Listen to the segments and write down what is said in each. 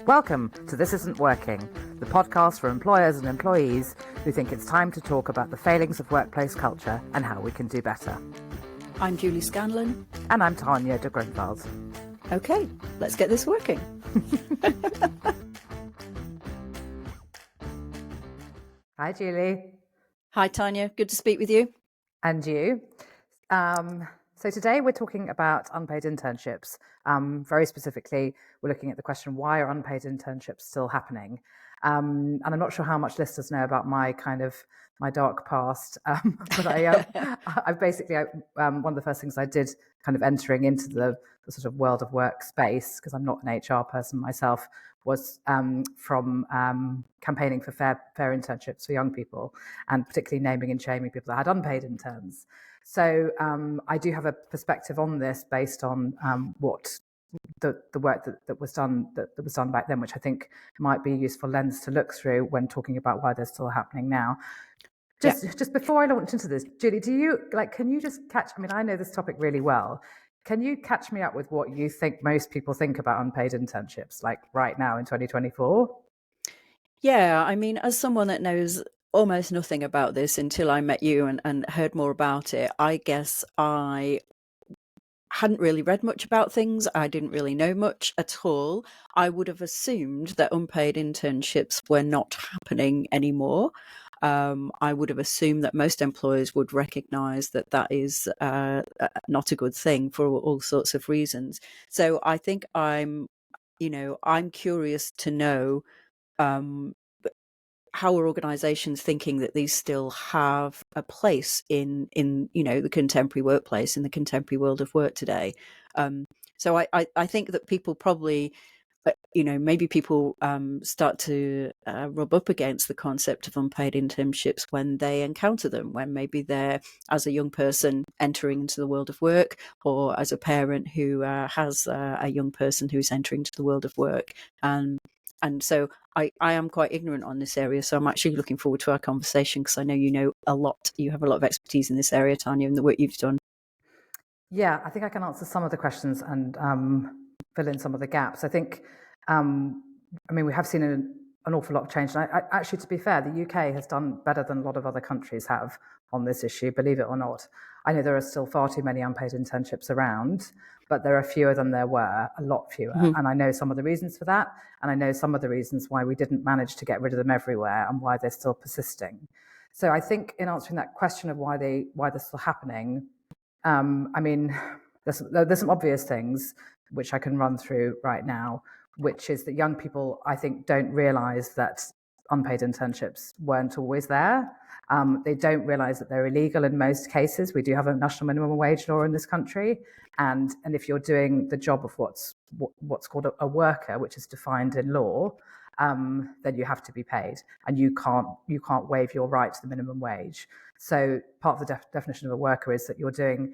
Welcome to This Isn't Working, the podcast for employers and employees who think it's time to talk about the failings of workplace culture and how we can do better. I'm Julie Scanlon. And I'm Tanya de Grunwald. Okay, let's get this working. Hi, Julie. Hi, Tanya. Good to speak with you. And you. So today we're talking about unpaid internships. Very specifically, we're looking at the question, why are unpaid internships still happening? And I'm not sure how much listeners know about my dark past, but I basically, one of the first things I did kind of entering into the sort of world of work space, because I'm not an HR person myself, was from campaigning for fair internships for young people, and particularly naming and shaming people that had unpaid interns. So I do have a perspective on this based on what the work that was done back then, which I think might be a useful lens to look through when talking about why they're still happening now. Just before I launch into this, Julie, can you just catch? I mean, I know this topic really well. Can you catch me up with what you think most people think about unpaid internships, like right now in 2024? Yeah, I mean, as someone that knows almost nothing about this until I met you and heard more about it, I guess I hadn't really read much about things. I didn't really know much at all. I would have assumed that unpaid internships were not happening anymore. I would have assumed that most employers would recognise that that is not a good thing for all sorts of reasons. So I think I'm curious to know how are organisations thinking that these still have a place in the contemporary workplace, in the contemporary world of work today. So I think that people probably, maybe people start to rub up against the concept of unpaid internships when they encounter them, when maybe they're, as a young person, entering into the world of work, or as a parent who has a young person who's entering into the world of work. And so I am quite ignorant on this area. So I'm actually looking forward to our conversation, because I know you know a lot. You have a lot of expertise in this area, Tanya, in the work you've done. Yeah, I think I can answer some of the questions and fill in some of the gaps. I think, we have seen an awful lot of change. And I, actually, to be fair, the UK has done better than a lot of other countries have on this issue, believe it or not. I know there are still far too many unpaid internships around, but there are fewer than there were, a lot fewer. Mm-hmm. And I know some of the reasons for that. And I know some of the reasons why we didn't manage to get rid of them everywhere and why they're still persisting. So I think in answering that question of why they're still happening, there's some obvious things which I can run through right now, which is that young people, I think, don't realise that unpaid internships weren't always there. They don't realise that they're illegal in most cases. We do have a national minimum wage law in this country, and if you're doing the job of what's called a worker, which is defined in law, then you have to be paid, and you can't waive your right to the minimum wage. So part of the definition of a worker is that you're doing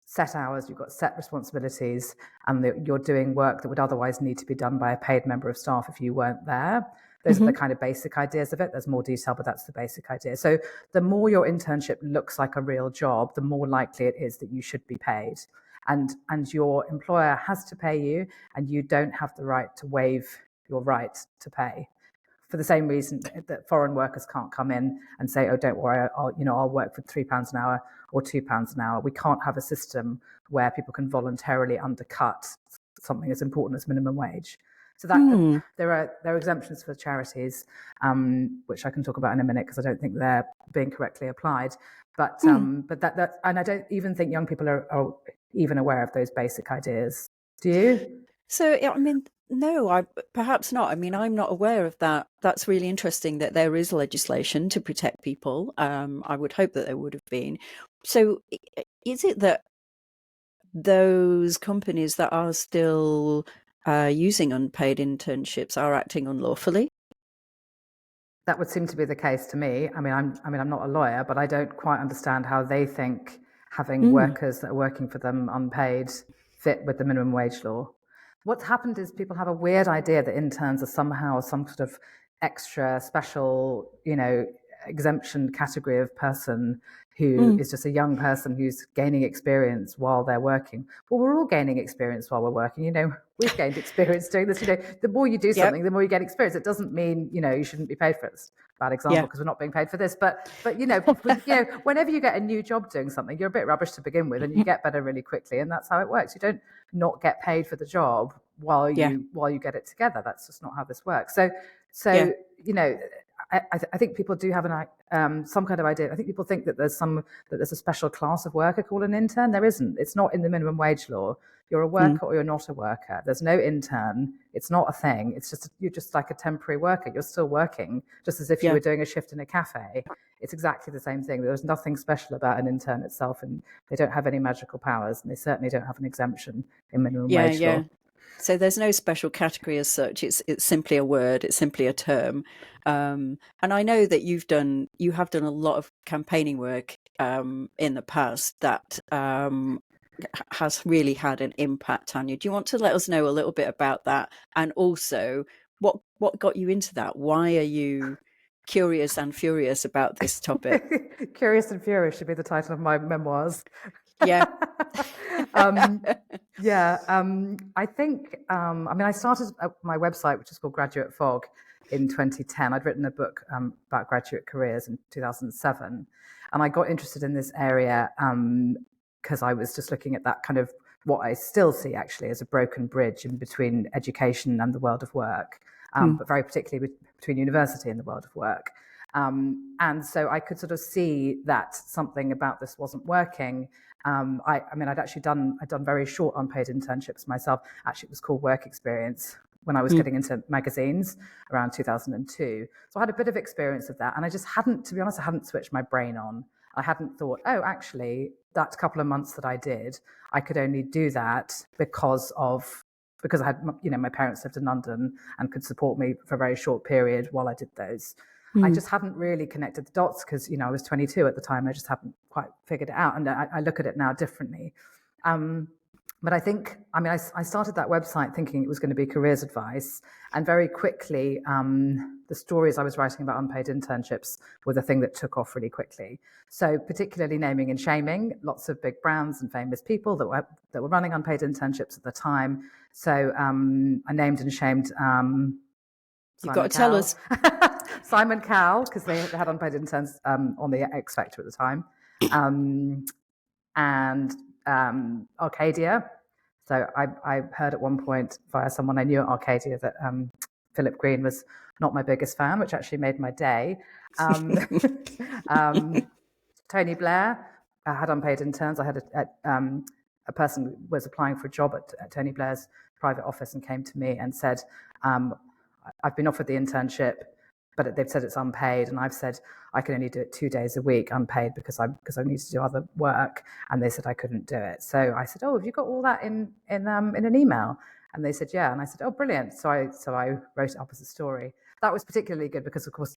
set hours, you've got set responsibilities, and that you're doing work that would otherwise need to be done by a paid member of staff if you weren't there. Those are the kind of basic ideas of it. There's more detail, but that's the basic idea. So the more your internship looks like a real job, the more likely it is that you should be paid. And your employer has to pay you, and you don't have the right to waive your right to pay. For the same reason that foreign workers can't come in and say, "Oh, don't worry, I'll work for £3 an hour or £2 an hour." We can't have a system where people can voluntarily undercut something as important as minimum wage. So that there are exemptions for charities, which I can talk about in a minute, because I don't think they're being correctly applied. But that and I don't even think young people are even aware of those basic ideas. Do you? So no, perhaps not. I mean, I'm not aware of that. That's really interesting that there is legislation to protect people. I would hope that there would have been. So is it that those companies that are still using unpaid internships are acting unlawfully? That would seem to be the case to me. I'm not a lawyer, but I don't quite understand how they think having workers that are working for them unpaid fit with the minimum wage law. What's happened is people have a weird idea that interns are somehow some sort of extra special, exemption category of person who is just a young person who's gaining experience while they're working. Well, we're all gaining experience while we're working. We've gained experience doing this. The more you do something, the more you get experience. It doesn't mean, you shouldn't be paid for it. Bad example, because we're not being paid for this. But whenever you get a new job doing something, you're a bit rubbish to begin with, and you get better really quickly. And that's how it works. You don't not get paid for the job while you get it together. That's just not how this works. So I think people do have some kind of idea. I think people think that there's a special class of worker called an intern. There isn't. It's not in the minimum wage law. You're a worker or you're not a worker. There's no intern. It's not a thing. It's just you're just like a temporary worker. You're still working, just as if you were doing a shift in a cafe. It's exactly the same thing. There's nothing special about an intern itself, and they don't have any magical powers, and they certainly don't have an exemption in minimum wage law. So there's no special category as such. It's simply a word. It's simply a term. And I know that you have done a lot of campaigning work in the past that has really had an impact, Tanya. Do you want to let us know a little bit about that? And also, what got you into that? Why are you curious and furious about this topic? Curious and Furious should be the title of my memoirs. Yeah. I think, I started my website, which is called Graduate Fog, in 2010. I'd written a book about graduate careers in 2007. And I got interested in this area because I was just looking at that kind of what I still see actually as a broken bridge in between education and the world of work, but very particularly between university and the world of work. And so I could sort of see that something about this wasn't working. I'd done very short unpaid internships myself. Actually, it was called work experience when I was getting into magazines around 2002. So I had a bit of experience of that. And I just hadn't switched my brain on. I hadn't thought, oh, actually, that couple of months that I did, I could only do that because I had, my parents lived in London and could support me for a very short period while I did those. I just hadn't really connected the dots because, I was 22 at the time. I just hadn't quite figured it out. And I look at it now differently. But I think, I started that website thinking it was going to be careers advice. And very quickly, the stories I was writing about unpaid internships were the thing that took off really quickly. So particularly naming and shaming, lots of big brands and famous people that were running unpaid internships at the time. So I named and shamed You've got to tell us. Simon Cowell, because they had unpaid interns on the X Factor at the time, and Arcadia. So I heard at one point via someone I knew at Arcadia that Philip Green was not my biggest fan, which actually made my day. Tony Blair had unpaid interns. I had a person was applying for a job at Tony Blair's private office and came to me and said, I've been offered the internship, but they've said it's unpaid, and I've said I can only do it 2 days a week unpaid because I need to do other work, and they said I couldn't do it. So I said, oh, have you got all that in an email? And they said, yeah. And I said, oh, brilliant. So I wrote it up as a story. That was particularly good because, of course,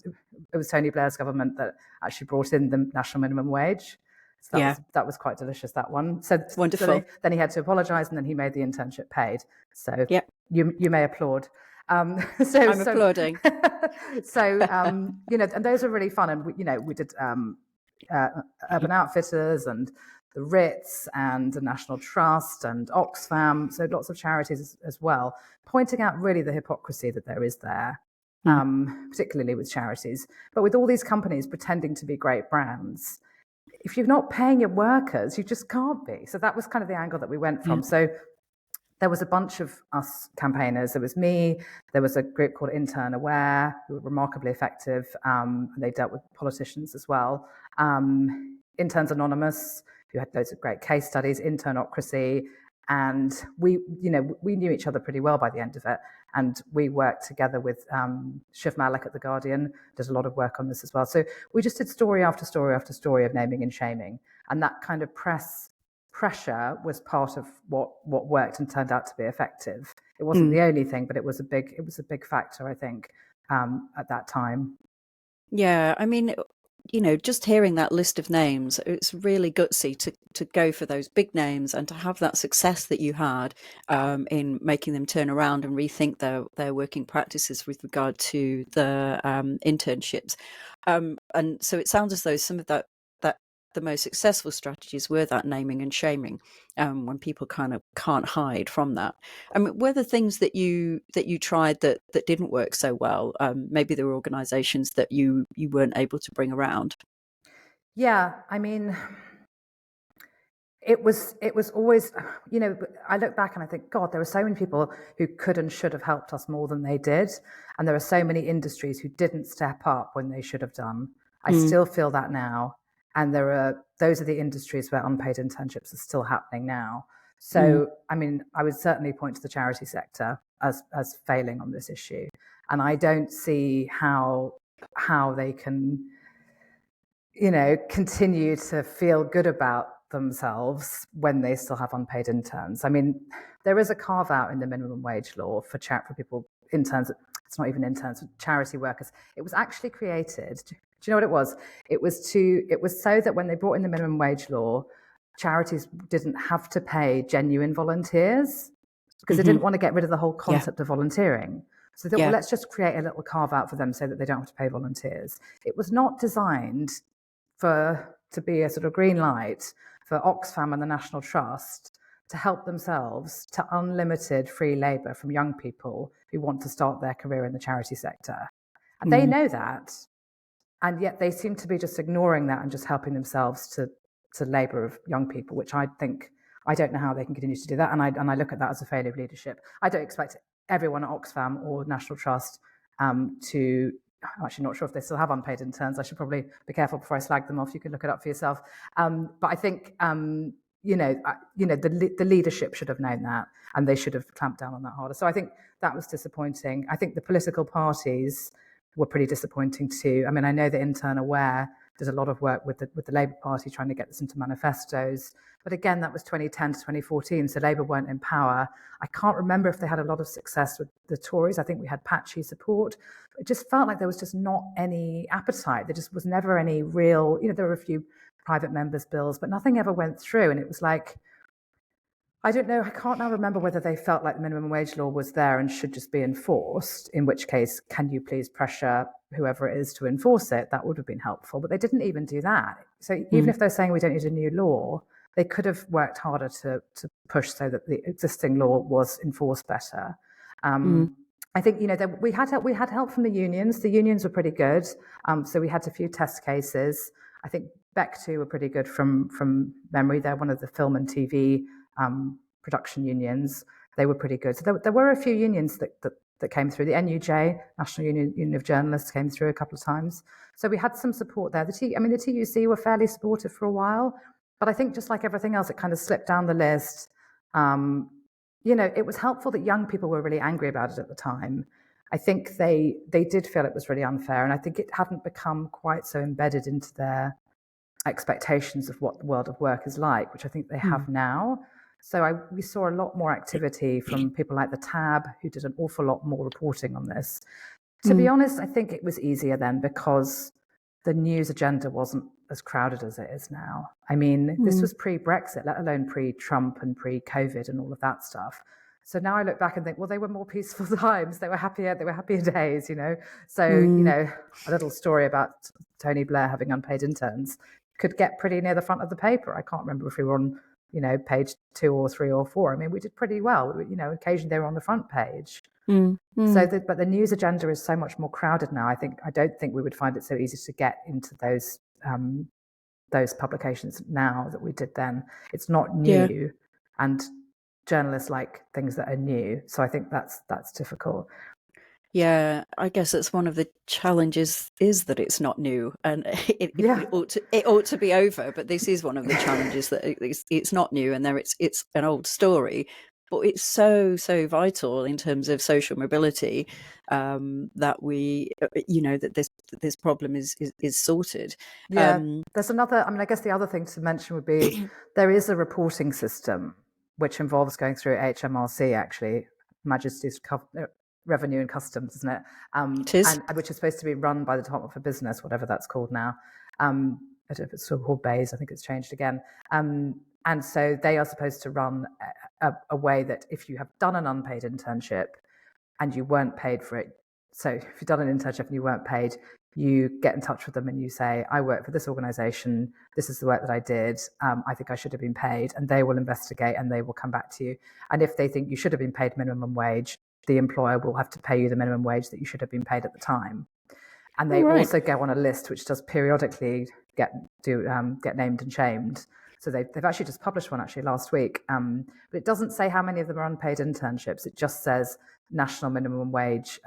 it was Tony Blair's government that actually brought in the national minimum wage. So that was quite delicious, that one. So wonderful. So then he had to apologise, and then he made the internship paid. So you may applaud. I'm applauding. And those are really fun. And we did Urban Outfitters and the Ritz and the National Trust and Oxfam, so lots of charities as well, pointing out really the hypocrisy that there is there, particularly with charities, but with all these companies pretending to be great brands. If you're not paying your workers, you just can't be. So that was kind of the angle that we went from. So there was a bunch of us campaigners. There was me. There was a group called Intern Aware, who were remarkably effective. And they dealt with politicians as well. Interns Anonymous, who had loads of great case studies. Internocracy, and we knew each other pretty well by the end of it. And we worked together with Shiv Malik at The Guardian. Did a lot of work on this as well. So we just did story after story after story of naming and shaming, and that kind of pressure was part of what worked and turned out to be effective. It wasn't the only thing, but it was a big factor, I think, at that time. Yeah, just hearing that list of names, it's really gutsy to go for those big names and to have that success that you had in making them turn around and rethink their working practices with regard to the internships. And so it sounds as though some of that the most successful strategies were that naming and shaming, when people kind of can't hide from that. I mean, were there things that you tried that didn't work so well? Maybe there were organisations that you weren't able to bring around. Yeah, I mean, it was always, I look back and I think, God, there were so many people who could and should have helped us more than they did. And there are so many industries who didn't step up when they should have done. I still feel that now. And those are the industries where unpaid internships are still happening now. So, I mean, I would certainly point to the charity sector as failing on this issue. And I don't see how they can, continue to feel good about themselves when they still have unpaid interns. I mean, there is a carve out in the minimum wage law for people, interns. It's not even interns, charity workers. It was actually created. Do you know what it was? It was so that when they brought in the minimum wage law, charities didn't have to pay genuine volunteers because they didn't want to get rid of the whole concept of volunteering. So they thought, well, let's just create a little carve out for them so that they don't have to pay volunteers. It was not designed to be a sort of green light for Oxfam and the National Trust to help themselves to unlimited free labour from young people who want to start their career in the charity sector. And they know that, and yet they seem to be just ignoring that and just helping themselves to labour of young people, which I don't know how they can continue to do that. And I look at that as a failure of leadership. I don't expect everyone at Oxfam or National Trust to... I'm actually not sure if they still have unpaid interns. I should probably be careful before I slag them off. You can look it up for yourself. But I think, the leadership should have known that, and they should have clamped down on that harder. So I think that was disappointing. I think the political parties were pretty disappointing too. I mean, I know that Intern Aware did a lot of work with the Labour Party trying to get this into manifestos. But again, that was 2010 to 2014, so Labour weren't in power. I can't remember if they had a lot of success with the Tories. I think we had patchy support. It just felt like there was just not any appetite. There just was never any real, there were a few private members' bills, but nothing ever went through. And it was like, I don't know, I can't now remember whether they felt like the minimum wage law was there and should just be enforced, in which case, can you please pressure whoever it is to enforce it? That would have been helpful. But they didn't even do that. So even if they're saying we don't need a new law, they could have worked harder to push so that the existing law was enforced better. I think, we had help from the unions. The unions were pretty good. So we had a few test cases. I think BEC2 were pretty good from memory. They're one of the film and TV production unions. They were pretty good. So there were a few unions that came through. The NUJ, National Union of Journalists, came through a couple of times. So we had some support there. The TUC were fairly supportive for a while, but I think just like everything else, it kind of slipped down the list. It was helpful that young people were really angry about it at the time. I think they did feel it was really unfair, and I think it hadn't become quite so embedded into their expectations of what the world of work is like, which I think they have now. So we saw a lot more activity from people like the TAB, who did an awful lot more reporting on this. To be honest, I think it was easier then because the news agenda wasn't as crowded as it is now. I mean, this was pre-Brexit, let alone pre-Trump and pre-COVID and all of that stuff. So now I look back and think, well, they were more peaceful times. They were happier days, So, a little story about Tony Blair having unpaid interns could get pretty near the front of the paper. I can't remember if we were on, page 2 or 3 or 4. I mean, we did pretty well. Occasionally they were on the front page. So, but the news agenda is so much more crowded now. I don't think we would find it so easy to get into those publications now that we did then. It's not new, and journalists like things that are new. So I think that's difficult. Yeah, I guess that's one of the challenges, is that it's not new, and it ought to be over. But this is one of the challenges, that it's not new, and it's an old story. But it's so vital in terms of social mobility, that we, that this problem is sorted. Yeah, there's another. I mean, I guess the other thing to mention would be there is a reporting system which involves going through HMRC, actually, Majesty's Revenue and Customs, isn't it? It is. And which is supposed to be run by the Department for Business, whatever that's called now. I don't know if it's still called BAYS. I think it's changed again. And so they are supposed to run a way that if you have done an unpaid internship and you weren't paid for it, so if you've done an internship and you weren't paid, you get in touch with them and you say, I work for this organization, this is the work that I did, I think I should have been paid, and they will investigate and they will come back to you. And if they think you should have been paid minimum wage, the employer will have to pay you the minimum wage that you should have been paid at the time. And they also go on a list which does periodically get named and shamed. So they've actually just published one actually last week, but it doesn't say how many of them are unpaid internships. It just says national minimum wage,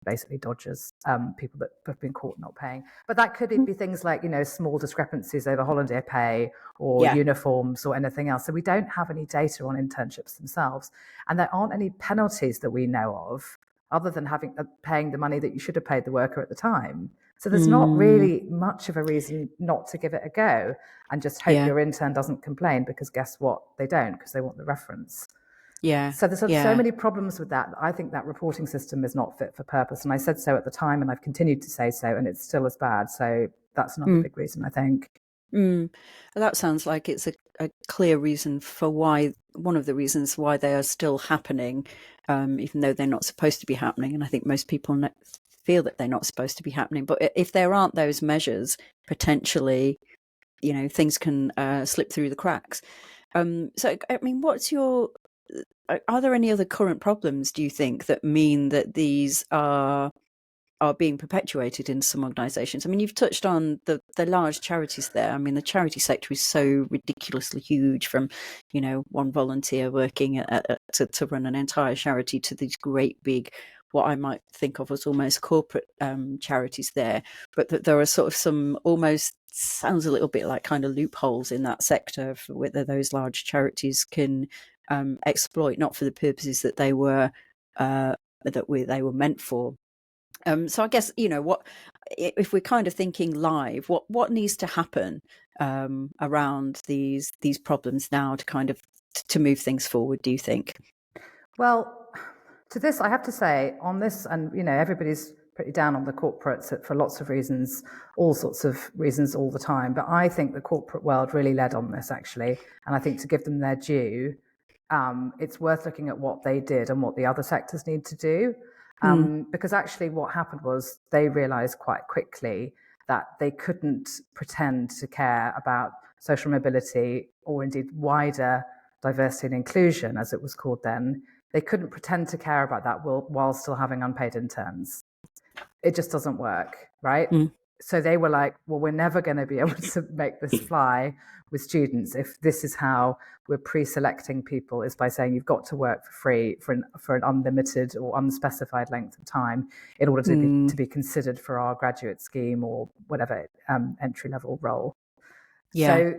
basically dodgers, people that have been caught not paying. But that could be things like, small discrepancies over holiday pay or uniforms or anything else. So we don't have any data on internships themselves, and there aren't any penalties that we know of, other than paying the money that you should have paid the worker at the time. So there's not really much of a reason not to give it a go and just hope your intern doesn't complain, because guess what? They don't, because they want the reference. Yeah. So there's so many problems with that. I think that reporting system is not fit for purpose. And I said so at the time, and I've continued to say so, and it's still as bad. So that's another big reason, I think. That sounds like it's a clear reason for one of the reasons why they are still happening, even though they're not supposed to be happening. And I think most people feel that they're not supposed to be happening. But if there aren't those measures, potentially, things can slip through the cracks. So, I mean, are there any other current problems, do you think, that mean that these are being perpetuated in some organisations? I mean, you've touched on the large charities there. I mean, the charity sector is so ridiculously huge, from, one volunteer working to run an entire charity, to these great big, what I might think of as almost corporate charities there. But that there are sort of some almost sounds a little bit like kind of loopholes in that sector for whether those large charities can exploit, not for the purposes that they were they were meant for. So I guess, what if we're kind of thinking live, what needs to happen around these problems now to kind of to move things forward, do you think? Well, to this, I have to say on this, and everybody's pretty down on the corporates for lots of reasons, all sorts of reasons all the time. But I think the corporate world really led on this, actually. And I think, to give them their due, it's worth looking at what they did and what the other sectors need to do. Because actually what happened was they realized quite quickly that they couldn't pretend to care about social mobility, or indeed wider diversity and inclusion, as it was called then. They couldn't pretend to care about that while still having unpaid interns. It just doesn't work, right? So they were like, well, we're never going to be able to make this fly with students if this is how we're pre-selecting people, is by saying you've got to work for free for an unlimited or unspecified length of time in order to be considered for our graduate scheme or whatever entry-level role. So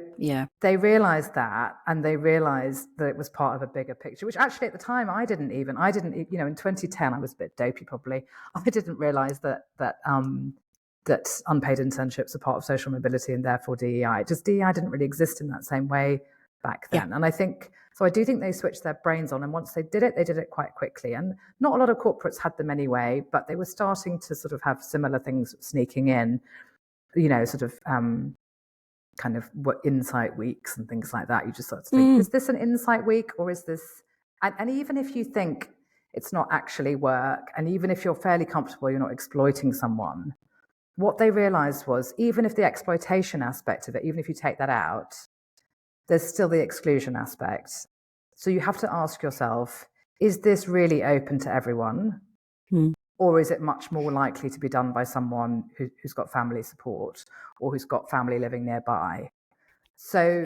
they realized that, and they realized that it was part of a bigger picture, which actually at the time I didn't, in 2010, I was a bit dopey probably. I didn't realize that unpaid internships are part of social mobility and therefore DEI. Just DEI didn't really exist in that same way back then. And I do think they switched their brains on, and once they did it quite quickly. And not a lot of corporates had them anyway, but they were starting to sort of have similar things sneaking in, sort of kind of what insight weeks and things like that. You just sort of think, is this an insight week, or is this, and even if you think it's not actually work, and even if you're fairly comfortable you're not exploiting someone, what they realized was, even if the exploitation aspect of it, even if you take that out, there's still the exclusion aspect. So you have to ask yourself, is this really open to everyone? Or is it much more likely to be done by someone who's got family support, or who's got family living nearby? So,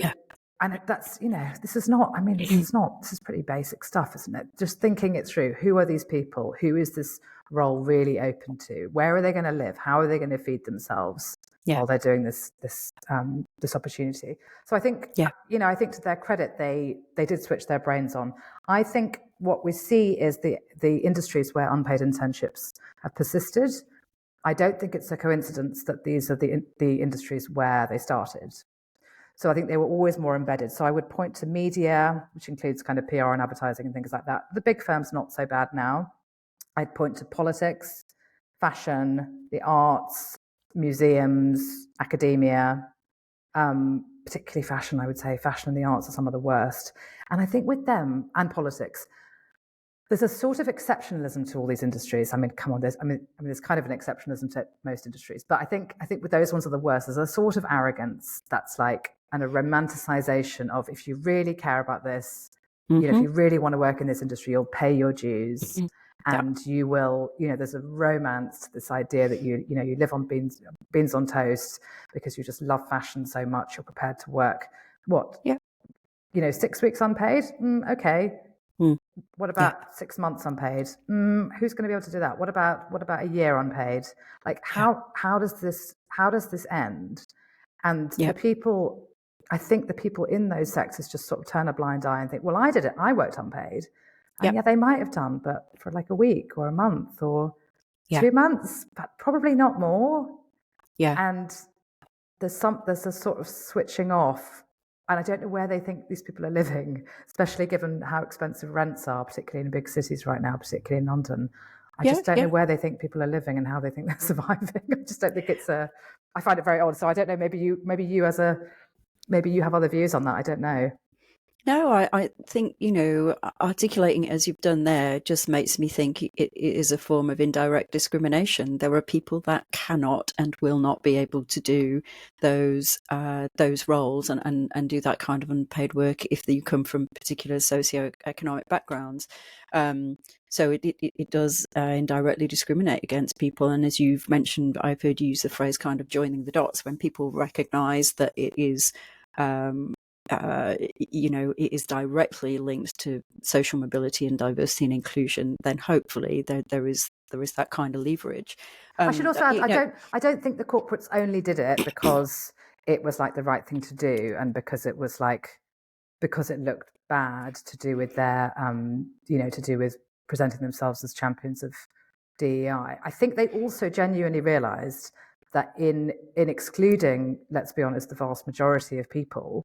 and that's, this is pretty basic stuff, isn't it? Just thinking it through. Who are these people? Who is this role really open to? Where are they going to live? How are they going to feed themselves while they're doing this opportunity? So I think, I think to their credit, they did switch their brains on. I think what we see is the industries where unpaid internships have persisted. I don't think it's a coincidence that these are the industries where they started. So I think they were always more embedded. So I would point to media, which includes kind of PR and advertising and things like that. The big firms, not so bad now. I'd point to politics, fashion, the arts, museums, academia, particularly fashion, I would say. Fashion and the arts are some of the worst. And I think with them, and politics, There's a sort of exceptionalism to all these industries. I mean, come on, there's kind of an exceptionalism to most industries, but I think with those ones are the worst. There's a sort of arrogance that's like, and a romanticization of, if you really care about this, if you really want to work in this industry, you'll pay your dues, and you will. There's a romance to this idea that you live on beans on toast because you just love fashion so much. You're prepared to work 6 weeks unpaid. Okay. What about 6 months unpaid? Who's going to be able to do that? What about a year unpaid? Like, how does this end? And the people, I think the people in those sectors just sort of turn a blind eye and think, well, I did it. I worked unpaid. And yeah, they might have done, but for like a week or a month or 2 months, but probably not more. Yeah. And there's a sort of switching off. And I don't know where they think these people are living, especially given how expensive rents are, particularly in big cities right now, particularly in London. I just don't know where they think people are living and how they think they're surviving. I just don't think I find it very odd. So I don't know, maybe you have other views on that. I don't know. No, I think, articulating it as you've done there just makes me think it is a form of indirect discrimination. There are people that cannot and will not be able to do those roles and do that kind of unpaid work if you come from particular socioeconomic backgrounds. So it does indirectly discriminate against people. And as you've mentioned, I've heard you use the phrase kind of joining the dots when people recognise that it is it is directly linked to social mobility and diversity and inclusion, then hopefully there is that kind of leverage. I should also add, I don't think the corporates only did it because it was like the right thing to do, and because it looked bad to do with their to do with presenting themselves as champions of DEI. I think they also genuinely realized that in excluding, let's be honest, the vast majority of people,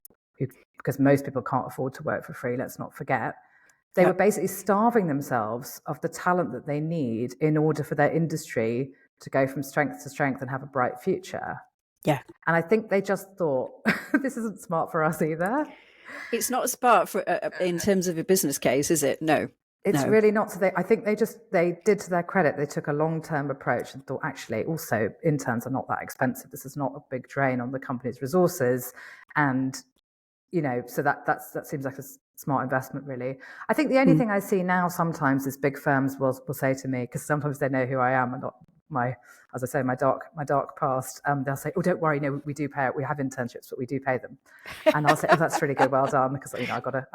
because most people can't afford to work for free, let's not forget, they were basically starving themselves of the talent that they need in order for their industry to go from strength to strength and have a bright future. Yeah. And I think they just thought, this isn't smart for us either. It's not smart for in terms of a business case, is it? No. It's really not. So I think they did, to their credit, they took a long-term approach and thought, actually, also interns are not that expensive. This is not a big drain on the company's resources. And so that seems like a smart investment, really. I think the only thing I see now sometimes is big firms will say to me, because sometimes they know who I am and not my dark past. They'll say, "Oh, don't worry, no, we do pay it. We have internships, but we do pay them." And I'll say, "Oh, that's really good, well done," because I've got to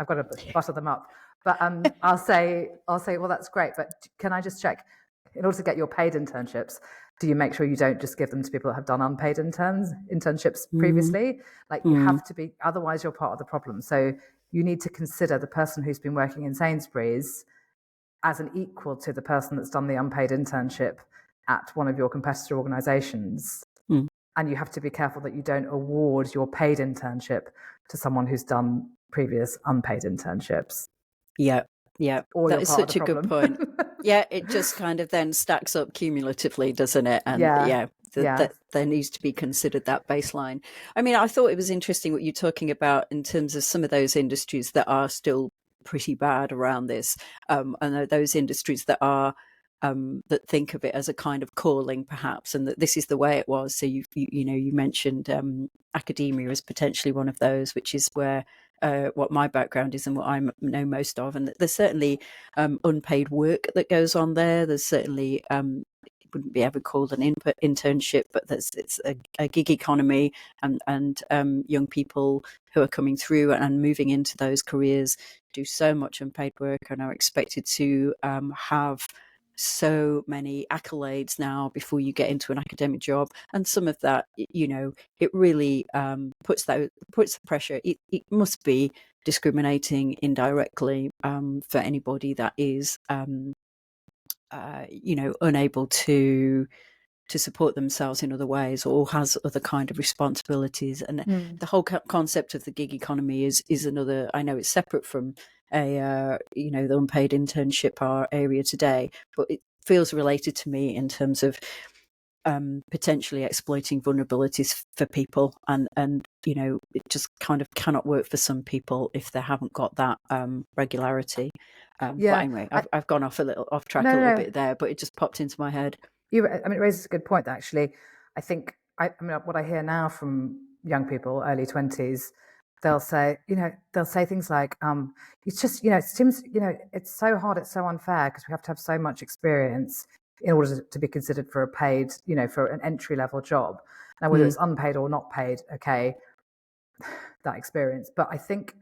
butter them up. But I'll say, "Well, that's great, but can I just check? In order to get your paid internships, do you make sure you don't just give them to people that have done unpaid internships previously? Like, you have to be, otherwise you're part of the problem. So you need to consider the person who's been working in Sainsbury's as an equal to the person that's done the unpaid internship at one of your competitor organizations. And you have to be careful that you don't award your paid internship to someone who's done previous unpaid internships." Yeah. That is such a good point. Yeah, it just kind of then stacks up cumulatively, doesn't it? And that there needs to be considered that baseline. I mean, I thought it was interesting what you're talking about in terms of some of those industries that are still pretty bad around this, and those industries that are that think of it as a kind of calling, perhaps, and that this is the way it was. So you mentioned academia as potentially one of those, which is where what my background is and what I know most of. And there's certainly unpaid work that goes on there. There's certainly it wouldn't be ever called an internship, but it's a gig economy, and young people who are coming through and moving into those careers do so much unpaid work and are expected to have so many accolades now before you get into an academic job, and some of that, it really puts the pressure. It must be discriminating indirectly for anybody that is unable to support themselves in other ways or has other kind of responsibilities. And the whole concept of the gig economy is another. I know it's separate from the unpaid internship area today, but it feels related to me in terms of potentially exploiting vulnerabilities for people, and it just kind of cannot work for some people if they haven't got that regularity. But anyway, I've gone off track a little bit there, but it just popped into my head. It raises a good point, actually. I think what I hear now from young people, early 20s, they'll say things like, it's just, it seems, it's so hard, it's so unfair because we have to have so much experience in order to be considered for a paid, for an entry level job. Now, whether it's unpaid or not paid, okay, that experience. But I think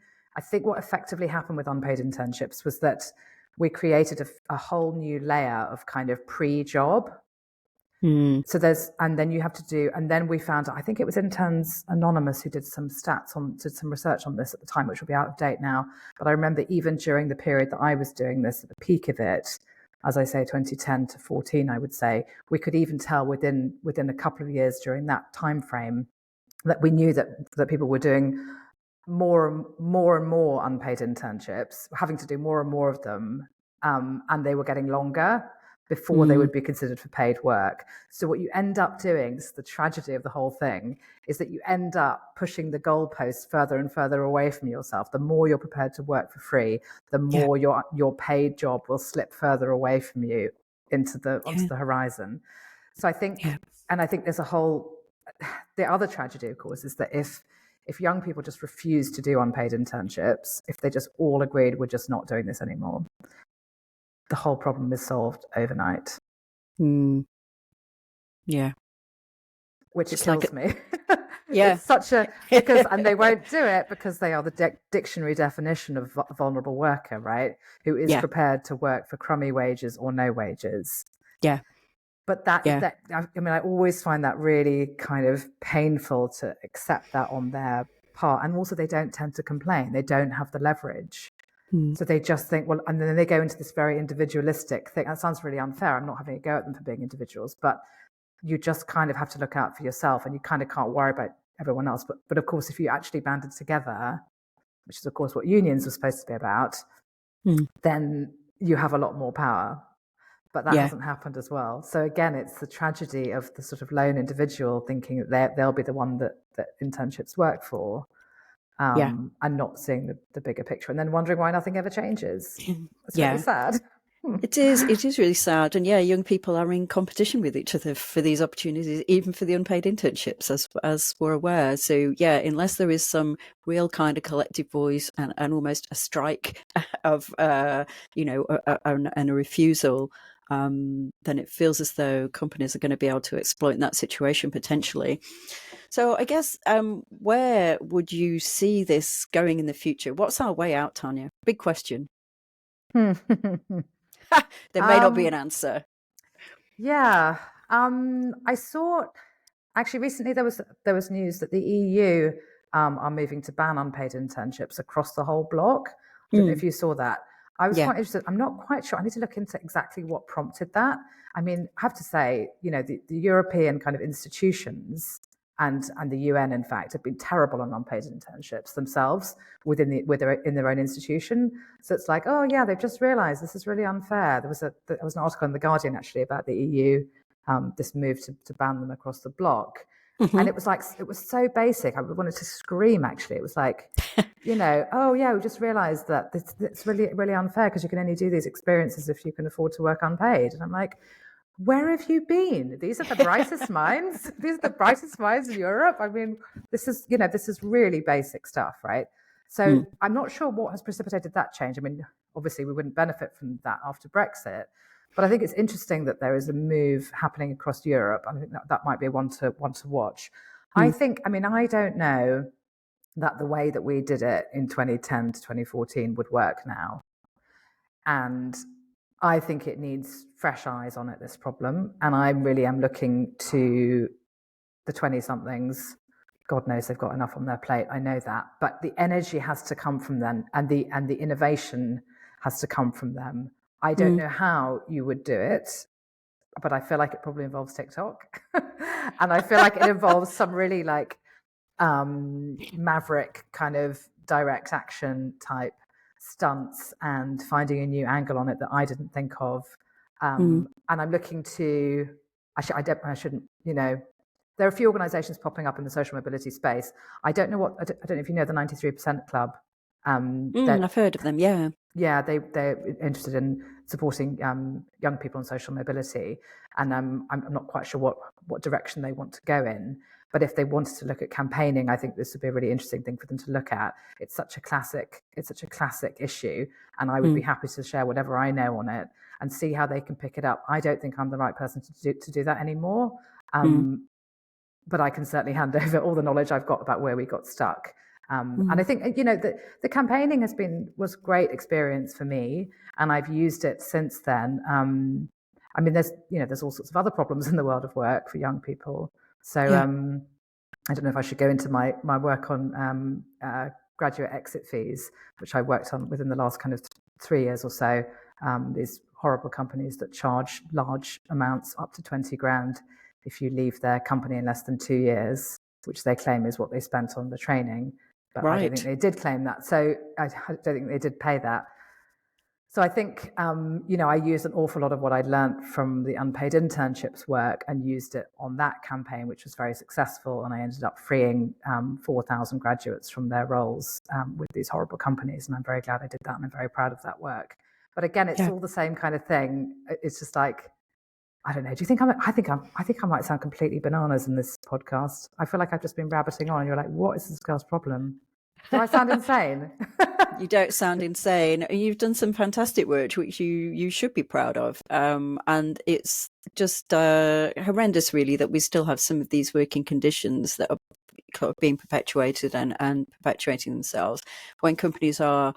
what effectively happened with unpaid internships was that we created a whole new layer of kind of pre-job. So and then you have to do, and then we found, I think it was Interns Anonymous who did some research on this at the time, which will be out of date now. But I remember even during the period that I was doing this, at the peak of it, as I say, 2010 to 14, I would say, we could even tell within a couple of years during that time frame that we knew that people were doing more and more unpaid internships, having to do more and more of them, and they were getting longer before they would be considered for paid work. So what you end up doing, this is the tragedy of the whole thing, is that you end up pushing the goalposts further and further away from yourself. The more you're prepared to work for free, the more your paid job will slip further away from you onto the horizon. So I think, and I think there's the other tragedy, of course, is that if young people just refuse to do unpaid internships, if they just all agreed we're just not doing this anymore, the whole problem is solved overnight. Yeah. Which it's kills me. Yeah. It's such and they won't do it because they are the dictionary definition of vulnerable worker, right? Who is prepared to work for crummy wages or no wages. Yeah. But I always find that really kind of painful to accept that on their part. And also they don't tend to complain. They don't have the leverage. So they just think, well, and then they go into this very individualistic thing. That sounds really unfair. I'm not having a go at them for being individuals, but you just kind of have to look out for yourself and you kind of can't worry about everyone else. But of course, if you actually banded together, which is of course what unions were supposed to be about, then you have a lot more power. But that hasn't happened as well. So again, it's the tragedy of the sort of lone individual thinking that they'll be the one that internships work for. And not seeing the bigger picture, and then wondering why nothing ever changes. It's really sad. It is really sad. And young people are in competition with each other for these opportunities, even for the unpaid internships, as we're aware. So unless there is some real kind of collective voice and almost a strike of and a refusal, then it feels as though companies are going to be able to exploit that situation potentially. So I guess where would you see this going in the future? What's our way out, Tanya? Big question. There may not be an answer. Yeah. I saw actually recently there was news that the EU are moving to ban unpaid internships across the whole bloc. I don't know if you saw that. I was quite interested. I'm not quite sure. I need to look into exactly what prompted that. I mean, I have to say, the European kind of institutions and the UN, in fact, have been terrible on unpaid internships themselves in their own institution. So it's like, oh yeah, they've just realised this is really unfair. There was an article in The Guardian actually about the EU, this move to ban them across the bloc. And it was so basic. I wanted to scream, actually. It was like, oh yeah, we just realised that it's really, really unfair because you can only do these experiences if you can afford to work unpaid. And I'm like, where have you been? These are the brightest minds. These are the brightest minds in Europe. I mean, this is really basic stuff, right? So I'm not sure what has precipitated that change. I mean, obviously we wouldn't benefit from that after Brexit, but I think it's interesting that there is a move happening across Europe. I think that might be one to watch. I don't know that the way that we did it in 2010 to 2014 would work now. And I think it needs fresh eyes on it, this problem. And I really am looking to the 20-somethings. God knows they've got enough on their plate. I know that. But the energy has to come from them, and the innovation has to come from them. I don't know how you would do it, but I feel like it probably involves TikTok. And I feel like it involves some really maverick kind of direct action type stunts and finding a new angle on it that I didn't think of. And I'm looking to I shouldn't, there are a few organizations popping up in the social mobility space. I don't know if you know the 93% Club. I've heard of them, yeah. Yeah, they're interested in supporting young people on social mobility. And I'm not quite sure what direction they want to go in. But if they wanted to look at campaigning, I think this would be a really interesting thing for them to look at. It's such a classic issue, and I would be happy to share whatever I know on it and see how they can pick it up. I don't think I'm the right person to do that anymore, but I can certainly hand over all the knowledge I've got about where we got stuck. And I think the campaigning was a great experience for me, and I've used it since then. I mean, there's all sorts of other problems in the world of work for young people. So I don't know if I should go into my work on graduate exit fees, which I worked on within the last kind of 3 years or so. These horrible companies that charge large amounts, up to 20 grand, if you leave their company in less than 2 years, which they claim is what they spent on the training. But I don't think they did claim that. So I don't think they did pay that. So I think, I used an awful lot of what I'd learned from the Unpaid Internships work and used it on that campaign, which was very successful. And I ended up freeing 4,000 graduates from their roles with these horrible companies. And I'm very glad I did that. And I'm very proud of that work. But again, it's all the same kind of thing. It's just like, I don't know. Do you think I think I might sound completely bananas in this podcast. I feel like I've just been rabbiting on and you're like, what is this girl's problem? Do I sound insane? You don't sound insane. You've done some fantastic work, which you should be proud of. And it's just horrendous, really, that we still have some of these working conditions that are being perpetuated and perpetuating themselves when companies are,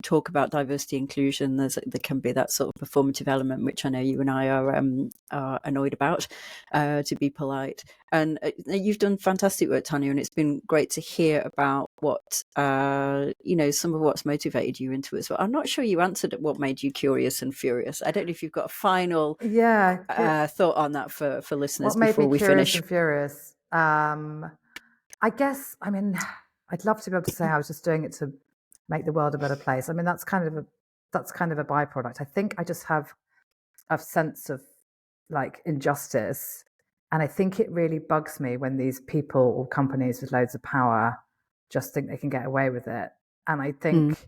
talk about diversity inclusion. There can be that sort of performative element, which I know you and I are annoyed about, to be polite. And you've done fantastic work, Tanya, and it's been great to hear about what some of what's motivated you into it as well. I'm not sure you answered what made you curious and furious. I don't know if you've got a final thought on that for listeners before we finish. And furious. I guess, I'd love to be able to say I was just doing it to make the world a better place. I mean, that's kind of a byproduct. I think I just have a sense of like injustice, and I think it really bugs me when these people or companies with loads of power just think they can get away with it. And I think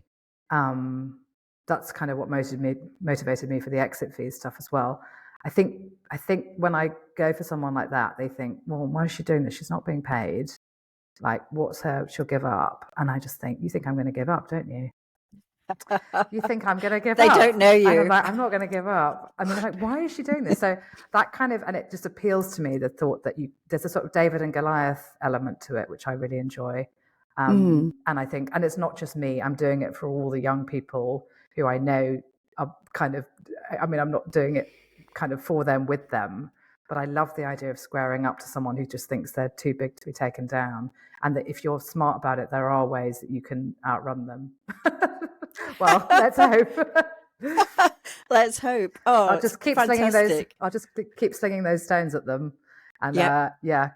that's kind of what motivated me for the exit fees stuff as well. I think when I go for someone like that, they think, well, why is she doing this? She's not being paid. Like, she'll give up. And I just think, you think I'm going to give up, don't you? You think I'm going to give up? They don't know you. And I'm like, I'm not going to give up. I mean, like, why is she doing this? So that kind of, and it just appeals to me, the thought that there's a sort of David and Goliath element to it, which I really enjoy. And I think, and it's not just me, I'm doing it for all the young people who I know are kind of, I'm not doing it kind of for them, with them. But I love the idea of squaring up to someone who just thinks they're too big to be taken down. And that if you're smart about it, there are ways that you can outrun them. Well, let's hope. Let's hope. Oh, I'll just keep slinging those stones at them. And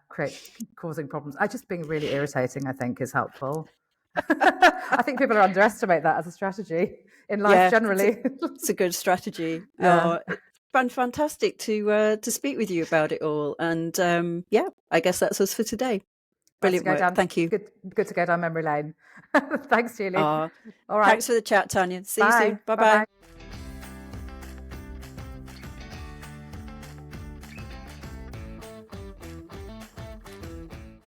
causing problems. Just being really irritating, I think, is helpful. I think people underestimate that as a strategy in life generally. It's a good strategy. Fantastic to speak with you about it all. And I guess that's us for today. Brilliant work. Thank you. Good to go down memory lane. Thanks, Julie. All right. Thanks for the chat, Tanya. See you soon. Bye-bye.